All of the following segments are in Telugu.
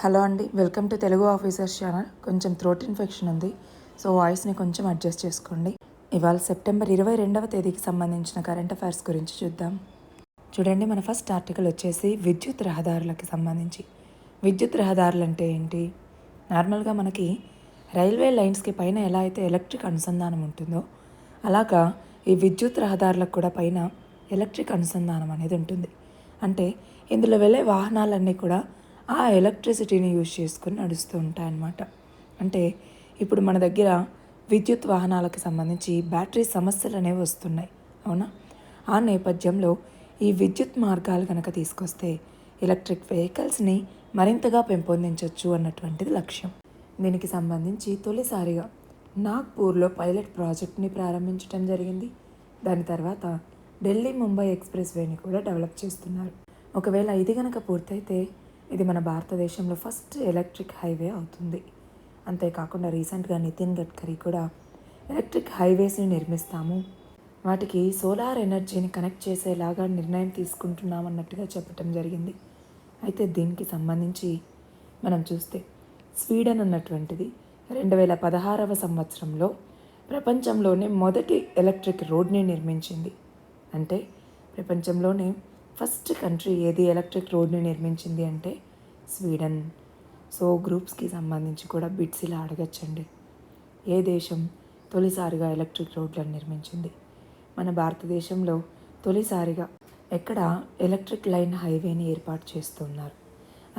హలో అండి, welcome to Telugu officers channel. కొంచెం థ్రోట్ ఇన్ఫెక్షన్ ఉంది, సో వాయిస్ని కొంచెం అడ్జస్ట్ చేసుకోండి. ఇవాళ సెప్టెంబర్ 22వ తేదీకి సంబంధించిన కరెంట్ అఫైర్స్ గురించి చూద్దాం. చూడండి, మన ఫస్ట్ ఆర్టికల్ వచ్చేసి విద్యుత్ రహదారులకి సంబంధించి. విద్యుత్ రహదారులు అంటే ఏంటి? నార్మల్గా మనకి రైల్వే లైన్స్కి పైన ఎలా అయితే ఎలక్ట్రిక్ అనుసంధానం ఉంటుందో, అలాగా ఈ విద్యుత్ రహదారులకు కూడా పైన ఎలక్ట్రిక్ అనుసంధానం అనేది ఉంటుంది. అంటే ఇందులో వెళ్ళే వాహనాలన్నీ కూడా ఆ ఎలక్ట్రిసిటీని యూజ్ చేసుకొని నడుస్తూ ఉంటాయన్నమాట. అంటే ఇప్పుడు మన దగ్గర విద్యుత్ వాహనాలకు సంబంధించి బ్యాటరీ సమస్యలు అనేవి వస్తున్నాయి, అవునా? ఆ నేపథ్యంలో ఈ విద్యుత్ మార్గాలు కనుక తీసుకొస్తే ఎలక్ట్రిక్ వెహికల్స్ని మరింతగా పెంపొందించవచ్చు అన్నటువంటిది లక్ష్యం. దీనికి సంబంధించి తొలిసారిగా నాగ్పూర్లో పైలట్ ప్రాజెక్ట్ని ప్రారంభించడం జరిగింది. దాని తర్వాత ఢిల్లీ ముంబై ఎక్స్ప్రెస్ వేని కూడా డెవలప్ చేస్తున్నారు. ఒకవేళ ఇది కనుక పూర్తయితే ఇది మన భారతదేశంలో ఫస్ట్ ఎలక్ట్రిక్ హైవే అవుతుంది. అంతేకాకుండా రీసెంట్గా నితిన్ గడ్కరీ కూడా ఎలక్ట్రిక్ హైవేస్ని నిర్మిస్తాము, వాటికి సోలార్ ఎనర్జీని కనెక్ట్ చేసేలాగా నిర్ణయం తీసుకుంటున్నాం అన్నట్టుగా చెప్పడం జరిగింది. అయితే దీనికి సంబంధించి మనం చూస్తే స్వీడన్ అన్నటువంటిది 2016వ సంవత్సరంలో ప్రపంచంలోనే మొదటి ఎలక్ట్రిక్ రోడ్ని నిర్మించింది. అంటే ప్రపంచంలోనే ఫస్ట్ కంట్రీ ఏది ఎలక్ట్రిక్ రోడ్ని నిర్మించింది అంటే స్వీడన్. సో గ్రూప్స్కి సంబంధించి కూడా బిట్స్ ఇలా అడగచ్చండి. ఏ దేశం తొలిసారిగా ఎలక్ట్రిక్ రోడ్లను నిర్మించింది? మన భారతదేశంలో తొలిసారిగా ఎక్కడ ఎలక్ట్రిక్ లైన్ హైవేని ఏర్పాటు చేస్తున్నారు.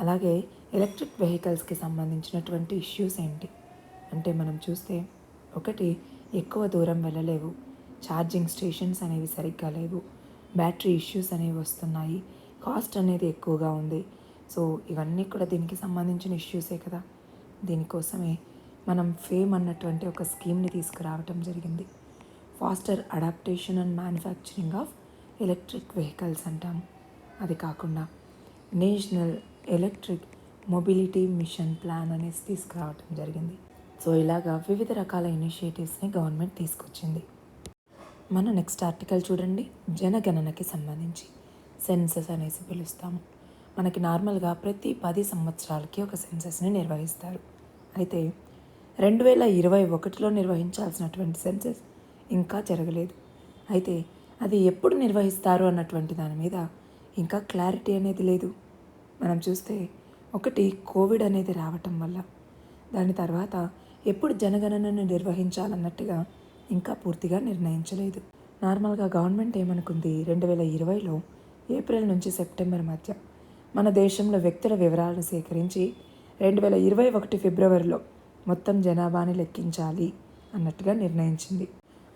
అలాగే ఎలక్ట్రిక్ వెహికల్స్కి సంబంధించినటువంటి ఇష్యూస్ ఏంటి అంటే మనం చూస్తే, ఒకటి, ఎక్కువ దూరం వెళ్ళలేవు, ఛార్జింగ్ స్టేషన్స్ అనేవి సరిగ్గా లేవు, బ్యాటరీ ఇష్యూస్ అనేవి వస్తున్నాయి, కాస్ట్ అనేది ఎక్కువగా ఉంది. సో ఇవన్నీ కూడా దీనికి సంబంధించిన ఇష్యూసే కదా. దీనికోసమే మనం ఫేమ్ అన్నటువంటి ఒక స్కీమ్ని తీసుకురావటం జరిగింది. Faster adaptation and manufacturing of electric vehicles అంటాం. అది కాకుండా national electric mobility mission plan అనేసి తీసుకురావటం జరిగింది. సో ఇలాగా వివిధ రకాల ఇనిషియేటివ్స్ని గవర్నమెంట్ తీసుకొచ్చింది. మన నెక్స్ట్ ఆర్టికల్ చూడండి, జనగణనకి సంబంధించి. సెన్సస్ అనేసి పిలుస్తాము. మనకి నార్మల్గా ప్రతి 10 సంవత్సరాలకి ఒక సెన్సస్ని నిర్వహిస్తారు. అయితే 2021లో నిర్వహించాల్సినటువంటి సెన్సస్ ఇంకా జరగలేదు. అయితే అది ఎప్పుడు నిర్వహిస్తారు అన్నటువంటి దాని మీద ఇంకా క్లారిటీ అనేది లేదు. మనం చూస్తే, ఒకటి, కోవిడ్ అనేది రావటం వల్ల, దాని తర్వాత ఎప్పుడు జనగణనను నిర్వహించాలన్నట్టుగా ఇంకా పూర్తిగా నిర్ణయించలేదు. నార్మల్గా గవర్నమెంట్ ఏమనుకుంది, 2020లో ఏప్రిల్ నుంచి సెప్టెంబర్ మధ్య మన దేశంలో వ్యక్తుల వివరాలను సేకరించి 2021 ఫిబ్రవరిలో మొత్తం జనాభాని లెక్కించాలి అన్నట్టుగా నిర్ణయించింది.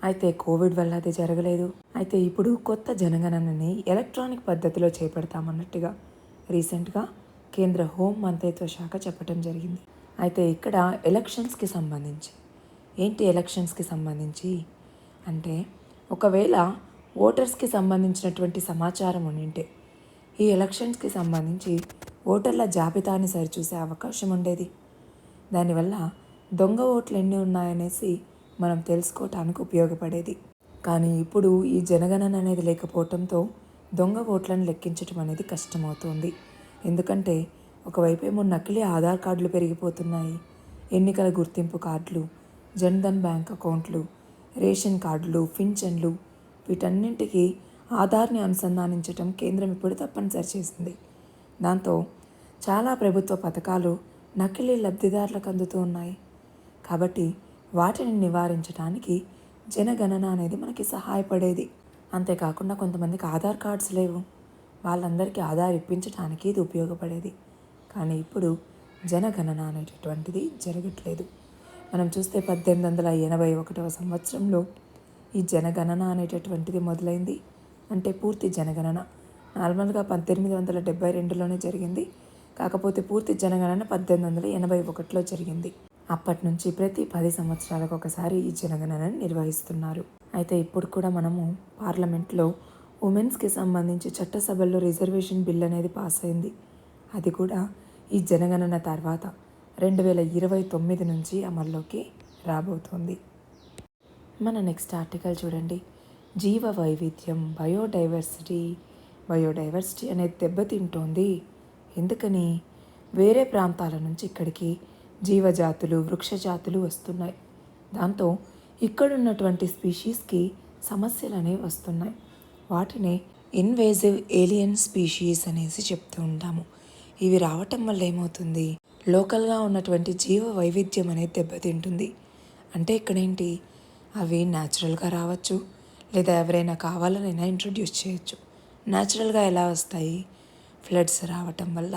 అయితే కోవిడ్ వల్ల అది జరగలేదు. అయితే ఇప్పుడు కొత్త జనగణనని ఎలక్ట్రానిక్ పద్ధతిలో చేపడతామన్నట్టుగా రీసెంట్గా కేంద్ర హోం మంత్రిత్వ శాఖ చెప్పడం జరిగింది. అయితే ఇక్కడ ఎలక్షన్స్కి సంబంధించి ఏంటి? ఎలక్షన్స్కి సంబంధించి అంటే ఒకవేళ ఓటర్స్కి సంబంధించినటువంటి సమాచారం ఉంటే ఈ ఎలక్షన్స్కి సంబంధించి ఓటర్ల జాబితాని సరిచూసే అవకాశం ఉండేది. దానివల్ల దొంగ ఓట్లు ఎన్ని ఉన్నాయనేసి మనం తెలుసుకోవటానికి ఉపయోగపడేది. కానీ ఇప్పుడు ఈ జనగణన అనేది లేకపోవడంతో దొంగ ఓట్లను లెక్కించడం అనేది కష్టమవుతుంది. ఎందుకంటే ఒకవైపేమో నకిలీ ఆధార్ కార్డులు పెరిగిపోతున్నాయి, ఎన్నికల గుర్తింపు కార్డులు, జన్ధన్ బ్యాంక్ అకౌంట్లు, రేషన్ కార్డులు, పింఛన్లు, వీటన్నింటికి ఆధార్ని అనుసంధానించడం కేంద్రం ఇప్పుడు తప్పనిసరి చేసింది. దాంతో చాలా ప్రభుత్వ పథకాలు నకిలీ లబ్ధిదారులకు అందుతూ ఉన్నాయి. కాబట్టి వాటిని నివారించడానికి జనగణన అనేది మనకి సహాయపడేది. అంతేకాకుండా కొంతమందికి ఆధార్ కార్డ్స్ లేవు, వాళ్ళందరికీ ఆధార్ ఇప్పించడానికి ఇది ఉపయోగపడేది. కానీ ఇప్పుడు జనగణన అనేటటువంటిది జరగట్లేదు. మనం చూస్తే 1881వ సంవత్సరంలో ఈ జనగణన అనేటటువంటిది మొదలైంది. అంటే పూర్తి జనగణన నార్మల్గా 1872లోనే జరిగింది. కాకపోతే పూర్తి జనగణన 1881లో జరిగింది. అప్పటి నుంచి ప్రతి 10 సంవత్సరాలకు ఒకసారి ఈ జనగణనని నిర్వహిస్తున్నారు. అయితే ఇప్పుడు కూడా మనము పార్లమెంట్లో ఉమెన్స్కి సంబంధించి చట్టసభల్లో రిజర్వేషన్ బిల్ అనేది పాస్ అయింది. అది కూడా ఈ జనగణన తర్వాత 2029 నుంచి అమల్లోకి రాబోతోంది. మన నెక్స్ట్ ఆర్టికల్ చూడండి, జీవ వైవిధ్యం, బయోడైవర్సిటీ అనేది దెబ్బతింటోంది. ఎందుకని? వేరే ప్రాంతాల నుంచి ఇక్కడికి జీవజాతులు వృక్షజాతులు వస్తున్నాయి. దాంతో ఇక్కడున్నటువంటి స్పీషీస్కి సమస్యలు అనేవి వస్తున్నాయి. వాటిని ఇన్వేజివ్ ఏలియన్ స్పీషీస్ అనేసి చెప్తూ ఉంటాము. ఇవి రావటం వల్ల ఏమవుతుంది, లోకల్గా ఉన్నటువంటి జీవ వైవిధ్యం అనేది దెబ్బతింటుంది. అంటే ఇక్కడేంటి, అవి న్యాచురల్గా రావచ్చు, లేదా ఎవరైనా కావాలనైనా ఇంట్రొడ్యూస్ చేయొచ్చు. న్యాచురల్గా ఎలా వస్తాయి, ఫ్లడ్స్ రావటం వల్ల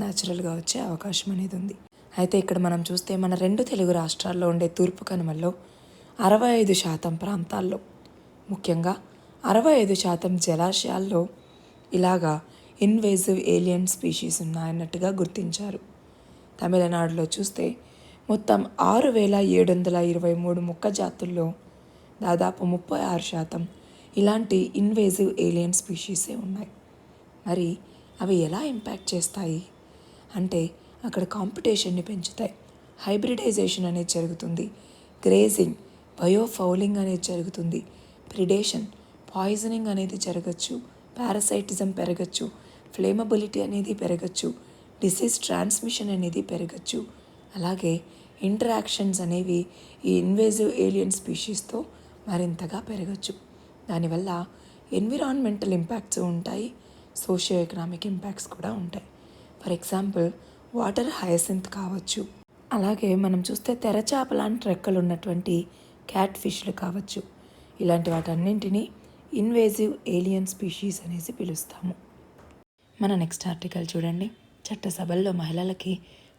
న్యాచురల్గా వచ్చే అవకాశం అనేది ఉంది. అయితే ఇక్కడ మనం చూస్తే మన 2 తెలుగు రాష్ట్రాల్లో ఉండే తూర్పు కనుమల్లో 65% ప్రాంతాల్లో, ముఖ్యంగా 65% జలాశయాల్లో ఇలాగా ఇన్వేజివ్ ఏలియన్ స్పీషీస్ ఉన్నాయన్నట్టుగా గుర్తించారు. తమిళనాడులో చూస్తే మొత్తం 6,723 మొక్క జాతుల్లో దాదాపు 36% ఇలాంటి ఇన్వేజివ్ ఏలియన్ స్పీషీసే ఉన్నాయి. మరి అవి ఎలా ఇంపాక్ట్ చేస్తాయి అంటే, అక్కడ కాంపిటీషన్ని పెంచుతాయి, హైబ్రిడైజేషన్ అనేది జరుగుతుంది, గ్రేజింగ్, బయోఫౌలింగ్ అనేది జరుగుతుంది, ప్రిడేషన్, పాయిజనింగ్ అనేది జరగచ్చు, పారాసైటిజం పెరగచ్చు, ఫ్లేమబిలిటీ అనేది పెరగచ్చు, డిసీజ్ ట్రాన్స్మిషన్ అనేది పెరగచ్చు. అలాగే ఇంటరాక్షన్స్ అనేవి ఈ ఇన్వేజివ్ ఏలియన్ స్పీషీస్తో మరింతగా పెరగచ్చు. దానివల్ల ఎన్విరాన్మెంటల్ ఇంపాక్ట్స్ ఉంటాయి, సోషియో ఎకనామిక్ ఇంపాక్ట్స్ కూడా ఉంటాయి. ఫర్ ఎగ్జాంపుల్ వాటర్ హయసింత్ కావచ్చు, అలాగే మనం చూస్తే తెరచాప లాంటి రెక్కలు ఉన్నటువంటి క్యాట్ ఫిష్లు కావచ్చు. ఇలాంటి వాటన్నింటినీ ఇన్వేజివ్ ఏలియన్ స్పీషీస్ అనేసి పిలుస్తాము. మన నెక్స్ట్ ఆర్టికల్ చూడండి. చట్టసభల్లో మహిళలకి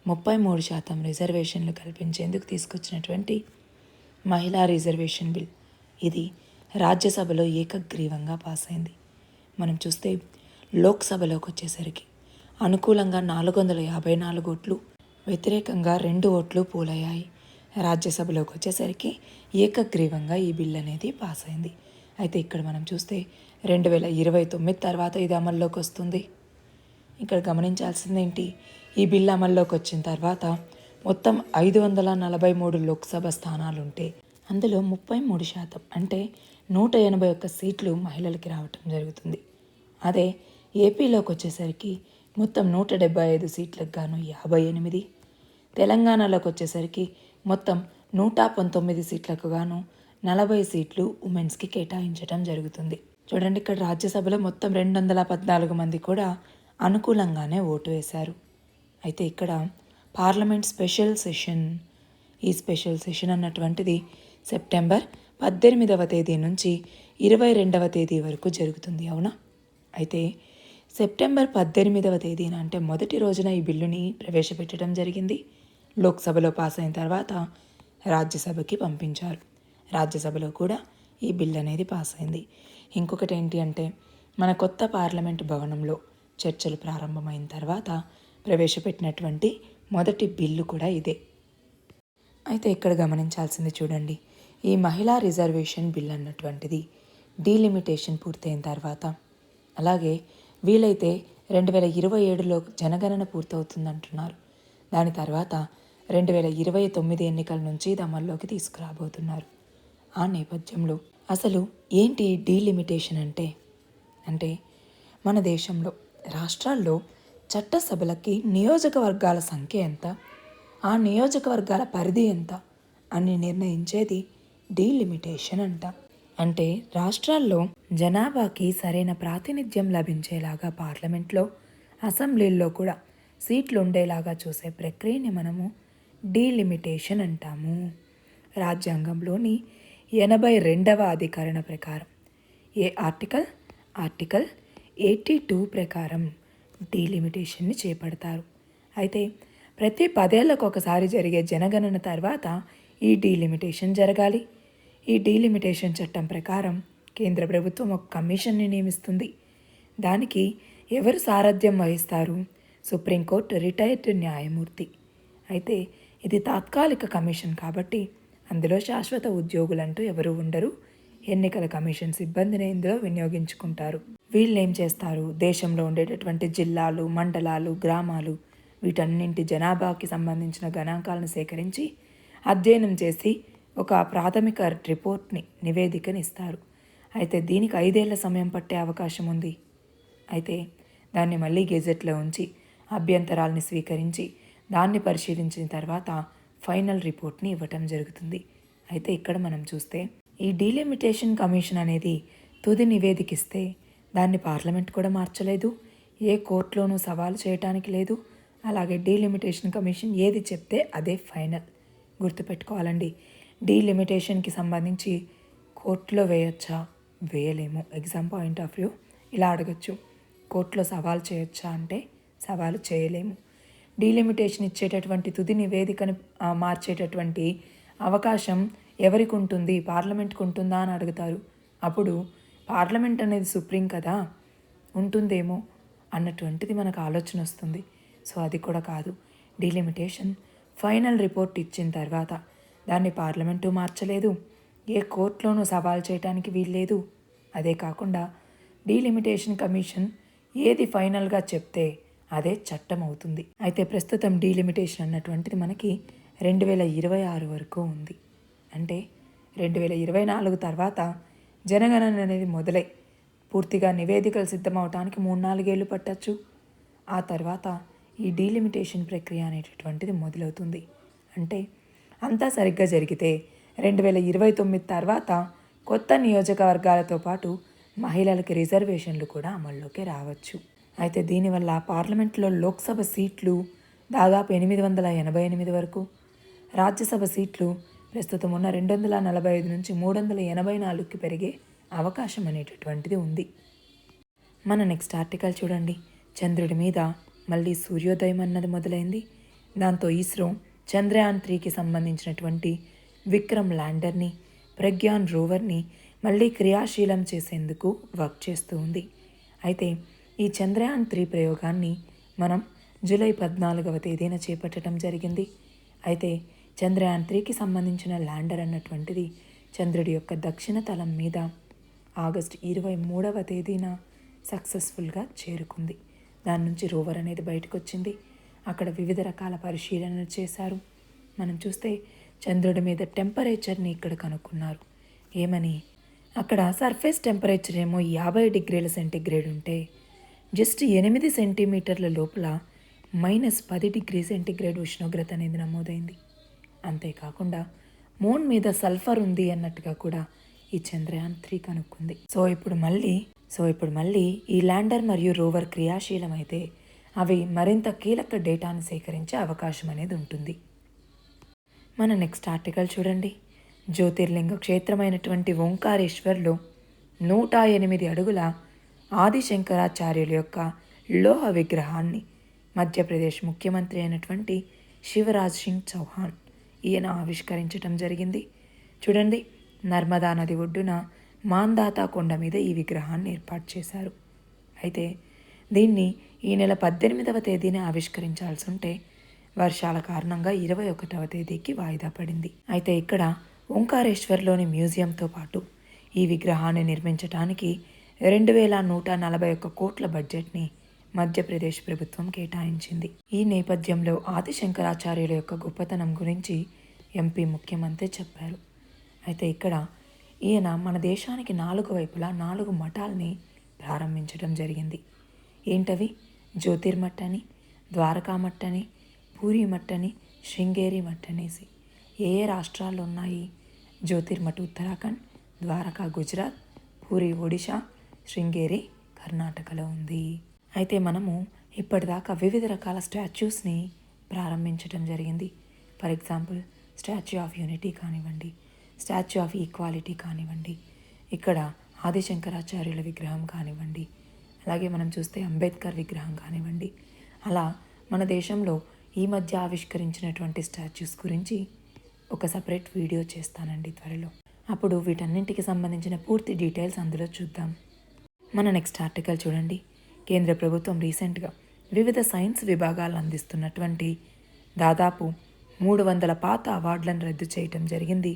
33% రిజర్వేషన్లు కల్పించేందుకు తీసుకొచ్చినటువంటి మహిళా రిజర్వేషన్ బిల్, ఇది రాజ్యసభలో ఏకగ్రీవంగా పాస్ అయింది. మనం చూస్తే లోక్సభలోకి వచ్చేసరికి అనుకూలంగా 454 ఓట్లు, వ్యతిరేకంగా 2 ఓట్లు పోలయ్యాయి. రాజ్యసభలోకి వచ్చేసరికి ఏకగ్రీవంగా ఈ బిల్ అనేది పాస్ అయింది. అయితే ఇక్కడ మనం చూస్తే 2029 తర్వాత ఇది అమల్లోకి వస్తుంది. ఇక్కడ గమనించాల్సిందేంటి, ఈ బిల్ అమల్లోకి వచ్చిన తర్వాత మొత్తం 543 లోక్సభ స్థానాలుంటే అందులో 33% అంటే 181 సీట్లు మహిళలకి రావటం జరుగుతుంది. అదే ఏపీలోకి వచ్చేసరికి మొత్తం 175 సీట్లకు గాను 58, తెలంగాణలోకి వచ్చేసరికి మొత్తం 119 సీట్లకు గాను 40 సీట్లు ఉమెన్స్కి కేటాయించడం జరుగుతుంది. చూడండి, ఇక్కడ రాజ్యసభలో మొత్తం 214 మంది కూడా అనుకూలంగానే ఓటు వేశారు. అయితే ఇక్కడ పార్లమెంట్ స్పెషల్ సెషన్, ఈ స్పెషల్ సెషన్ అన్నటువంటిది సెప్టెంబర్ 18వ తేదీ నుంచి 22వ తేదీ వరకు జరుగుతుంది. అవునా? అయితే సెప్టెంబర్ 18వ తేదీన అంటే మొదటి రోజున ఈ బిల్లుని ప్రవేశపెట్టడం జరిగింది. లోక్సభలో పాస్ అయిన తర్వాత రాజ్యసభకి పంపించారు. రాజ్యసభలో కూడా ఈ బిల్ అనేది పాస్ అయింది. ఇంకొకటి ఏంటి అంటే, మన కొత్త పార్లమెంటు భవనంలో చర్చలు ప్రారంభమైన తర్వాత ప్రవేశపెట్టినటువంటి మొదటి బిల్లు కూడా ఇదే. అయితే ఇక్కడ గమనించాల్సింది చూడండి, ఈ మహిళా రిజర్వేషన్ బిల్ అన్నటువంటిది డీలిమిటేషన్ పూర్తయిన తర్వాత, అలాగే వీలైతే 2027లో జనగణన పూర్తవుతుందంటున్నారు. దాని తర్వాత 2029 ఎన్నికల నుంచి ఇది అమల్లోకి తీసుకురాబోతున్నారు. ఆ నేపథ్యంలో అసలు ఏంటి డీలిమిటేషన్ అంటే మన దేశంలో రాష్ట్రాల్లో చట్టసభలకి నియోజకవర్గాల సంఖ్య ఎంత, ఆ నియోజకవర్గాల పరిధి ఎంత అని నిర్ణయించేది డీలిమిటేషన్ అంట. అంటే రాష్ట్రాల్లో జనాభాకి సరైన ప్రాతినిధ్యం లభించేలాగా పార్లమెంట్లో, అసెంబ్లీల్లో కూడా సీట్లు ఉండేలాగా చూసే ప్రక్రియని మనము డీలిమిటేషన్ అంటాము. రాజ్యాంగంలోని 82వ అధికరణ ప్రకారం ఆర్టికల్ 82 ప్రకారం డీలిమిటేషన్ని చేపడతారు. అయితే ప్రతి 10 ఏళ్లకు ఒకసారి జరిగే జనగణన తర్వాత ఈ డీలిమిటేషన్ జరగాలి. ఈ డీలిమిటేషన్ చట్టం ప్రకారం కేంద్ర ప్రభుత్వం ఒక కమిషన్ని నియమిస్తుంది. దానికి ఎవరు సారథ్యం వహిస్తారు? సుప్రీంకోర్టు రిటైర్డ్ న్యాయమూర్తి. అయితే ఇది తాత్కాలిక కమిషన్ కాబట్టి అందులో శాశ్వత ఉద్యోగులంటూ ఎవరు ఉండరు. ఎన్నికల కమిషన్ సిబ్బందిని ఇందులో వినియోగించుకుంటారు. వీళ్ళు ఏం చేస్తారు? దేశంలో ఉండేటటువంటి జిల్లాలు, మండలాలు, గ్రామాలు వీటన్నింటి జనాభాకి సంబంధించిన గణాంకాలను సేకరించి అధ్యయనం చేసి ఒక ప్రాథమిక రిపోర్ట్ని, నివేదికని ఇస్తారు. అయితే దీనికి 5 ఏళ్ల సమయం పట్టే అవకాశం ఉంది. అయితే దాన్ని మళ్ళీ గెజెట్లో ఉంచి అభ్యంతరాల్ని స్వీకరించి దాన్ని పరిశీలించిన తర్వాత ఫైనల్ రిపోర్ట్ని ఇవ్వటం జరుగుతుంది. అయితే ఇక్కడ మనం చూస్తే ఈ డీలిమిటేషన్ కమిషన్ అనేది తుది నివేదిక ఇస్తే దాన్ని పార్లమెంట్ కూడా మార్చలేదు, ఏ కోర్టులోనూ సవాలు చేయటానికి లేదు. అలాగే డీలిమిటేషన్ కమిషన్ ఏది చెప్తే అదే ఫైనల్. గుర్తుపెట్టుకోవాలండి, డీలిమిటేషన్కి సంబంధించి కోర్టులో వేయచ్చా, వేయలేము. ఎగ్జామ్ పాయింట్ ఆఫ్ వ్యూ ఇలా అడగచ్చు. కోర్టులో సవాలు చేయొచ్చా అంటే సవాలు చేయలేము. డీలిమిటేషన్ ఇచ్చేటటువంటి తుది నివేదికను మార్చేటటువంటి అవకాశం ఎవరికి ఉంటుంది, పార్లమెంట్కి ఉంటుందా అని అడుగుతారు. అప్పుడు పార్లమెంట్ అనేది సుప్రీం కదా, ఉంటుందేమో అన్నటువంటిది మనకు ఆలోచన వస్తుంది. సో అది కూడా కాదు. డీలిమిటేషన్ ఫైనల్ రిపోర్ట్ ఇచ్చిన తర్వాత దాన్ని పార్లమెంటు మార్చలేదు, ఏ కోర్టులోనూ సవాల్ చేయడానికి వీల్లేదు. అదే కాకుండా డీలిమిటేషన్ కమిషన్ ఏది ఫైనల్గా చెప్తే అదే చట్టం అవుతుంది. అయితే ప్రస్తుతం డీలిమిటేషన్ అన్నటువంటిది మనకి 2026 వరకు ఉంది. అంటే 2024 తర్వాత జనగణన అనేది మొదలై పూర్తిగా నివేదికలు సిద్ధమవటానికి 3-4 ఏళ్ళు పట్టచ్చు. ఆ తర్వాత ఈ డీలిమిటేషన్ ప్రక్రియ అనేటటువంటిది మొదలవుతుంది. అంటే అంతా సరిగ్గా జరిగితే 2029 తర్వాత కొత్త నియోజకవర్గాలతో పాటు మహిళలకి రిజర్వేషన్లు కూడా అమల్లోకి రావచ్చు. అయితే దీనివల్ల పార్లమెంట్లో లోక్సభ సీట్లు దాదాపు 888 వరకు, రాజ్యసభ సీట్లు ప్రస్తుతం ఉన్న 245 నుంచి 384కి పెరిగే అవకాశం అనేటటువంటిది ఉంది. మన నెక్స్ట్ ఆర్టికల్ చూడండి. చంద్రుడి మీద మళ్ళీ సూర్యోదయం అన్నది మొదలైంది. దాంతో ఇస్రో చంద్రయాన్ 3కి సంబంధించినటువంటి విక్రమ్ ల్యాండర్ని, ప్రగ్యాన్ రోవర్ని మళ్ళీ క్రియాశీలం చేసేందుకు వర్క్ చేస్తూ ఉంది. అయితే ఈ చంద్రయాన్ 3 ప్రయోగాన్ని మనం జూలై 14వ తేదీన చేపట్టడం జరిగింది. అయితే చంద్రయాన్ 3కి సంబంధించిన ల్యాండర్ అన్నటువంటిది చంద్రుడి యొక్క దక్షిణ తలం మీద ఆగస్టు 23వ తేదీన సక్సెస్ఫుల్గా చేరుకుంది. దాని నుంచి రోవర్ అనేది బయటకు వచ్చింది. అక్కడ వివిధ రకాల పరిశీలనలు చేశారు. మనం చూస్తే చంద్రుడి మీద టెంపరేచర్ని ఇక్కడ కనుక్కున్నారు. ఏమని, అక్కడ సర్ఫేస్ టెంపరేచర్ ఏమో 50 డిగ్రీల సెంటీగ్రేడ్ ఉంటే జస్ట్ 8 సెంటీమీటర్ల లోపల -10 డిగ్రీ సెంటీగ్రేడ్ ఉష్ణోగ్రత అనేది నమోదైంది. అంతేకాకుండా మూన్ మీద సల్ఫర్ ఉంది అన్నట్టుగా కూడా ఈ చంద్రయాన్ 3 కనుక్కుంది. సో ఇప్పుడు మళ్ళీ ఈ ల్యాండర్ మరియు రోవర్ క్రియాశీలమైతే అవి మరింత కీలక డేటాను సేకరించే అవకాశం అనేది ఉంటుంది. మన నెక్స్ట్ ఆర్టికల్ చూడండి. జ్యోతిర్లింగ క్షేత్రమైనటువంటి ఓంకారేశ్వర్లో 108 అడుగుల ఆదిశంకరాచార్యుల యొక్క లోహ విగ్రహాన్ని మధ్యప్రదేశ్ ముఖ్యమంత్రి అయినటువంటి శివరాజ్ సింగ్ చౌహాన్ ఈయన ఆవిష్కరించడం జరిగింది. చూడండి, నర్మదా నది ఒడ్డున మాందాతా కొండ మీద ఈ విగ్రహాన్ని ఏర్పాటు చేశారు. అయితే దీన్ని ఈ నెల 18వ తేదీన ఆవిష్కరించాల్సి ఉంటే వర్షాల కారణంగా 21వ తేదీకి వాయిదా పడింది. అయితే ఇక్కడ ఓంకారేశ్వర్లోని మ్యూజియంతో పాటు ఈ విగ్రహాన్ని నిర్మించడానికి 2141 కోట్ల బడ్జెట్ని మధ్యప్రదేశ్ ప్రభుత్వం కేటాయించింది. ఈ నేపథ్యంలో ఆదిశంకరాచార్యుల యొక్క గొప్పతనం గురించి ఎంపీ ముఖ్యమంత్రి చెప్పారు. అయితే ఇక్కడ ఈయన మన దేశానికి 4 వైపులా 4 మఠాలని ప్రారంభించడం జరిగింది. ఏంటవి? జ్యోతిర్మఠ్ అని, ద్వారకా మఠ్ అని, పూరి మఠ్ అని, శృంగేరి మఠ్ అనేసి. ఏ రాష్ట్రాల్లో ఉన్నాయి? జ్యోతిర్మఠ్ ఉత్తరాఖండ్, ద్వారకా గుజరాత్, పూరి ఒడిశా, శృంగేరి కర్ణాటకలో ఉంది. అయితే మనము ఇప్పటిదాకా వివిధ రకాల స్టాచ్యూస్ని ప్రారంభించడం జరిగింది. For example statue of unity కానివ్వండి, స్టాచ్యూ ఆఫ్ ఈక్వాలిటీ కానివ్వండి, ఇక్కడ ఆదిశంకరాచార్యుల విగ్రహం కానివ్వండి, అలాగే మనం చూస్తే అంబేద్కర్ విగ్రహం కానివ్వండి. అలా మన దేశంలో ఈ మధ్య ఆవిష్కరించినటువంటి స్టాచ్యూస్ గురించి ఒక సపరేట్ వీడియో చేస్తానండి త్వరలో. అప్పుడు వీటన్నింటికి సంబంధించిన పూర్తి డీటెయిల్స్ అందులో చూద్దాం. మన నెక్స్ట్ ఆర్టికల్ చూడండి. కేంద్ర ప్రభుత్వం రీసెంట్గా వివిధ సైన్స్ విభాగాలు అందిస్తున్నటువంటి దాదాపు 300 పాత అవార్డులను రద్దు చేయటం జరిగింది.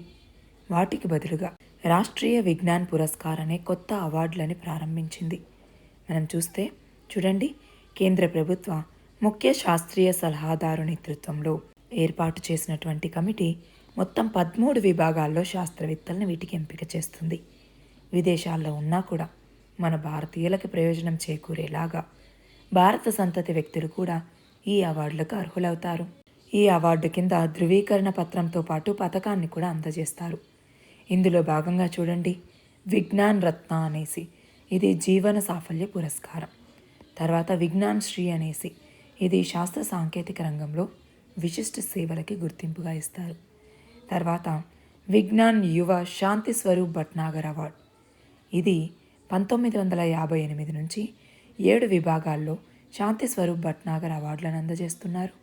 వాటికి బదులుగా రాష్ట్రీయ విజ్ఞాన్ పురస్కార్ అనే కొత్త అవార్డులని ప్రారంభించింది. మనం చూస్తే చూడండి, కేంద్ర ప్రభుత్వ ముఖ్య శాస్త్రీయ సలహాదారు నేతృత్వంలో ఏర్పాటు చేసినటువంటి కమిటీ మొత్తం 13 విభాగాల్లో శాస్త్రవేత్తలను వీటికి ఎంపిక చేస్తుంది. విదేశాల్లో ఉన్నా కూడా మన భారతీయులకి ప్రయోజనం చేకూరేలాగా భారత సంతతి వ్యక్తులు కూడా ఈ అవార్డులకు అర్హులవుతారు. ఈ అవార్డు కింద ధృవీకరణ పత్రంతో పాటు పథకాన్ని కూడా అందజేస్తారు. ఇందులో భాగంగా చూడండి, విజ్ఞాన్ రత్న అనేసి, ఇది జీవన సాఫల్య పురస్కారం. తర్వాత విజ్ఞాన్ శ్రీ అనేసి, ఇది శాస్త్ర సాంకేతిక రంగంలో విశిష్ట సేవలకి గుర్తింపుగా ఇస్తారు. తర్వాత విజ్ఞాన్ యువ శాంతి స్వరూప్ భట్నాగర్ అవార్డ్, ఇది 1958 నుంచి 7 విభాగాల్లో శాంతి స్వరూప్ భట్నాగర్ అవార్డులను అందజేస్తున్నారు.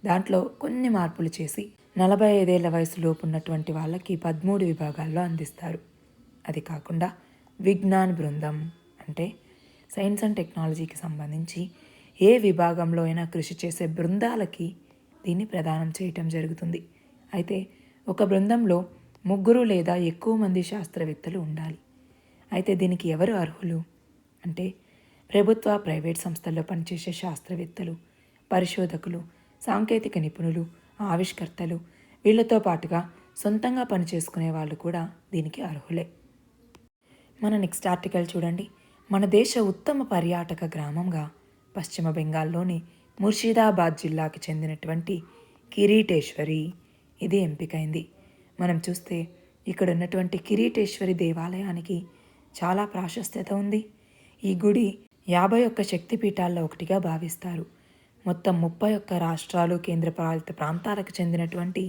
దాంట్లో కొన్ని మార్పులు చేసి 45 ఏళ్ల వయసులోపు ఉన్నటువంటి వాళ్ళకి 13 విభాగాల్లో అందిస్తారు. అది కాకుండా విజ్ఞాన్ బృందం అంటే సైన్స్ అండ్ టెక్నాలజీకి సంబంధించి ఏ విభాగంలో అయినా కృషి చేసే బృందాలకి దీన్ని ప్రదానం చేయటం జరుగుతుంది. అయితే ఒక బృందంలో 3 లేదా ఎక్కువ మంది శాస్త్రవేత్తలు ఉండాలి. అయితే దీనికి ఎవరు అర్హులు అంటే ప్రభుత్వ, ప్రైవేట్ సంస్థల్లో పనిచేసే శాస్త్రవేత్తలు, పరిశోధకులు, సాంకేతిక నిపుణులు, ఆవిష్కర్తలు, వీళ్ళతో పాటుగా సొంతంగా పనిచేసుకునే వాళ్ళు కూడా దీనికి అర్హులే. మన నెక్స్ట్ ఆర్టికల్ చూడండి. మన దేశ ఉత్తమ పర్యాటక గ్రామంగా పశ్చిమ బెంగాల్లోని ముర్షిదాబాద్ జిల్లాకి చెందినటువంటి కిరీటేశ్వరి ఇది ఎంపికైంది. మనం చూస్తే ఇక్కడ ఉన్నటువంటి కిరీటేశ్వరి దేవాలయానికి చాలా ప్రాశస్త్యత ఉంది. ఈ గుడి 51 శక్తిపీఠాల్లో ఒకటిగా భావిస్తారు. మొత్తం 31 రాష్ట్రాలు, కేంద్రపాలిత ప్రాంతాలకు చెందినటువంటి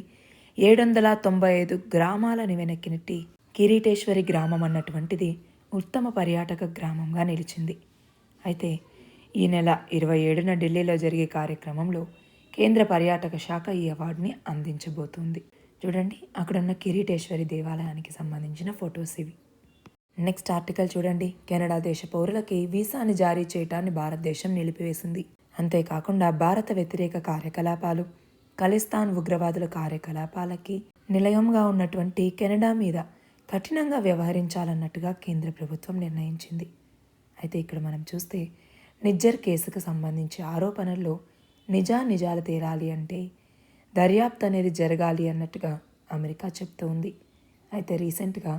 795 గ్రామాలని వెనక్కినట్టి కిరీటేశ్వరి గ్రామం అన్నటువంటిది ఉత్తమ పర్యాటక గ్రామంగా నిలిచింది. అయితే ఈ నెల 27న ఢిల్లీలో జరిగే కార్యక్రమంలో కేంద్ర పర్యాటక శాఖ ఈ అవార్డుని అందించబోతుంది. చూడండి, అక్కడున్న కిరీటేశ్వరి దేవాలయానికి సంబంధించిన ఫొటోస్ ఇవి. నెక్స్ట్ ఆర్టికల్ చూడండి. కెనడా దేశ పౌరులకి వీసాని జారీ చేయటాన్ని భారతదేశం నిలిపివేసింది. అంతేకాకుండా భారత వ్యతిరేక కార్యకలాపాలు, ఖలిస్తాన్ ఉగ్రవాదుల కార్యకలాపాలకి నిలయంగా ఉన్నటువంటి కెనడా మీద కఠినంగా వ్యవహరించాలన్నట్టుగా కేంద్ర ప్రభుత్వం నిర్ణయించింది. అయితే ఇక్కడ మనం చూస్తే నిజ్జర్ కేసుకు సంబంధించి ఆరోపణల్లో నిజాలు తేలాలి అంటే దర్యాప్తు అనేది జరగాలి అన్నట్టుగా అమెరికా చెప్తూ ఉంది. అయితే రీసెంట్గా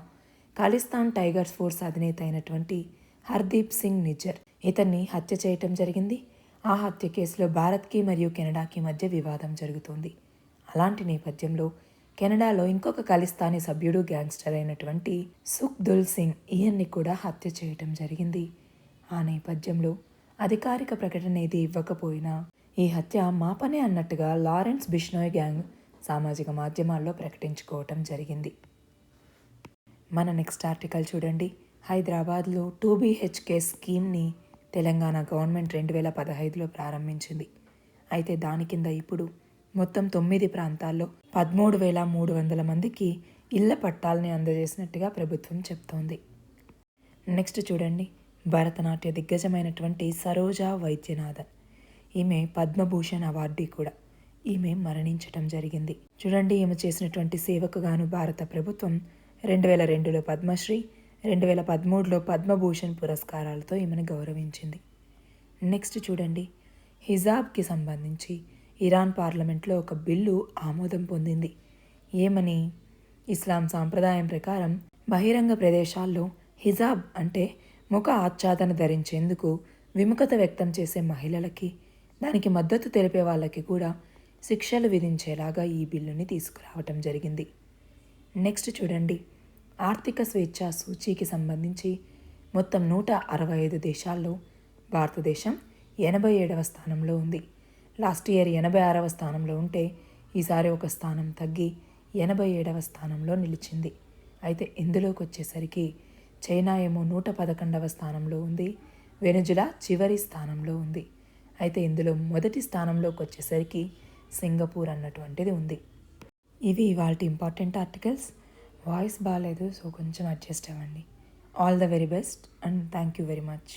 ఖలిస్తాన్ టైగర్స్ ఫోర్స్ అధినేత అయినటువంటి హర్దీప్ సింగ్ నిజ్జర్ ఇతన్ని హత్య చేయటం జరిగింది. ఆ హత్య కేసులో భారత్కి మరియు కెనడాకి మధ్య వివాదం జరుగుతుంది. అలాంటి నేపథ్యంలో కెనడాలో ఇంకొక ఖలిస్తానీ సభ్యుడు, గ్యాంగ్స్టర్ అయినటువంటి సుఖ్దుల్ సింగ్ ఈయన్ని కూడా హత్య చేయటం జరిగింది. ఆ నేపథ్యంలో అధికారిక ప్రకటన ఏది ఇవ్వకపోయినా ఈ హత్య మా పనే అన్నట్టుగా లారెన్స్ బిష్నోయ్ గ్యాంగ్ సామాజిక మాధ్యమాల్లో ప్రకటించుకోవటం జరిగింది. మన నెక్స్ట్ ఆర్టికల్ చూడండి. హైదరాబాద్లో 2BHK స్కీమ్ని తెలంగాణ గవర్నమెంట్ 2015లో ప్రారంభించింది. అయితే దాని కింద ఇప్పుడు మొత్తం 9 ప్రాంతాల్లో 13,300 మందికి ఇళ్ల పట్టాలని అందజేసినట్టుగా ప్రభుత్వం చెప్తోంది. నెక్స్ట్ చూడండి. భరతనాట్య దిగ్గజమైనటువంటి సరోజా వైద్యనాథన్, ఈమె పద్మభూషణ్ అవార్డీ కూడా, ఈమె మరణించటం జరిగింది. చూడండి, ఈమె చేసినటువంటి సేవకు గాను భారత ప్రభుత్వం 2002లో పద్మశ్రీ, 2013లో పద్మభూషణ్ పురస్కారాలతో ఈమెను గౌరవించింది. నెక్స్ట్ చూడండి. హిజాబ్కి సంబంధించి ఇరాన్ పార్లమెంట్లో ఒక బిల్లు ఆమోదం పొందింది. ఏమని? ఇస్లాం సాంప్రదాయం ప్రకారం బహిరంగ ప్రదేశాల్లో హిజాబ్ అంటే ముఖ ఆచ్ఛాదన ధరించేందుకు విముఖత వ్యక్తం చేసే మహిళలకి, దానికి మద్దతు తెలిపే వాళ్ళకి కూడా శిక్షలు విధించేలాగా ఈ బిల్లుని తీసుకురావటం జరిగింది. నెక్స్ట్ చూడండి. ఆర్థిక స్వేచ్ఛా సూచీకి సంబంధించి మొత్తం 165 దేశాల్లో భారతదేశం 87వ స్థానంలో ఉంది. లాస్ట్ ఇయర్ 86వ స్థానంలో ఉంటే ఈసారి ఒక స్థానం తగ్గి 87వ స్థానంలో నిలిచింది. అయితే ఇందులోకి వచ్చేసరికి చైనా ఏమో 111వ స్థానంలో ఉంది, వెనుజులా చివరి స్థానంలో ఉంది. అయితే ఇందులో మొదటి స్థానంలోకి వచ్చేసరికి సింగపూర్ అన్నటువంటిది ఉంది. ఇవి ఇవాల్టి ఇంపార్టెంట్ ఆర్టికల్స్. వాయిస్ బాగాలేదు, సో కొంచెం అడ్జస్ట్ అవ్వండి. All the very best and thank you very much.